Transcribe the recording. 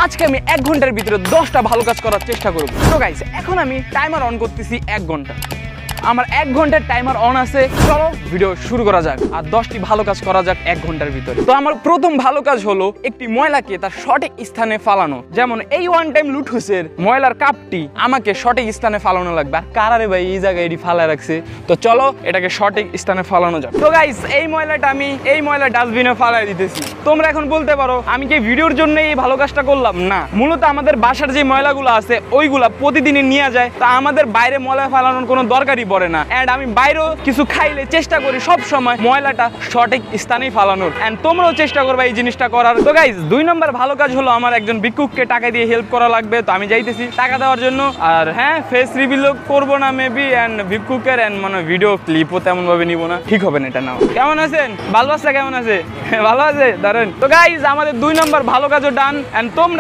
আজকে আমি 1 ঘন্টার ভিতরে 10টা ভালো কাজ করার চেষ্টা করব। তো গাইস এখন আমি টাইমার অন করতেছি 1 ঘন্টা। আমার 1 ঘন্টার টাইমার অন আছে। চলো ভিডিও শুরু করা যাক আর 10টি ভালো কাজ করা যাক 1 ঘন্টার ভিতরে। তো আমার প্রথম ভালো কাজ হলো একটি ময়লাকে তার সঠিক স্থানে ফালানো। যেমন এই ওয়ান টাইম লুটহুসের ময়লার কাপটি আমাকে সঠিক স্থানে ফালানো লাগবে। আর কারারে ভাই এই জায়গায় এটি ফালায় রাখছে, তো চলো এটাকে সঠিক স্থানে ফালানো যাক। তো গাইস এই ময়লাটা আমি এই ময়লা ডাস্টবিনে ফালাই দিতেছি। তোমরা এখন বলতে পারো আমি কি ভিডিওর জন্য এই ভালো কাজটা করলাম? না, মূলত আমাদের বাসার যে ময়লাগুলো আছে ওইগুলা প্রতিদিনই নিয়ে যায়, তা আমাদের বাইরে ময়লা ফালানোর কোনো দরকারই পড়ে না। এন্ড আমি বাইরেও কিছু খাইলে চেষ্টা করি সব সময় ময়লাটা সঠিক স্থানেই ফালানোর। এন্ড তোমরাও চেষ্টা করবে এই জিনিসটা করার। তো গাইস 2 নম্বর ভালো কাজ হলো আমার একজন ভিক্ষুককে টাকা দিয়ে হেল্প করা লাগবে, তো আমি যাইতেছি টাকা দেওয়ার জন্য। আর হ্যাঁ, ফেস রিভিলও করবো না মেবি, এন্ড ভিক্ষুকের এন্ড মানে ভিডিও ক্লিপও তেমন ভাবে নিব না, ঠিক হবে না এটা নাও। কেমন আছেন? ভালো আছে? কেমন আছে? ভালো আছে? দারুন। তো গাইস আমাদের 2 নম্বর ভালো কাজও ডান। এন্ড তোমরা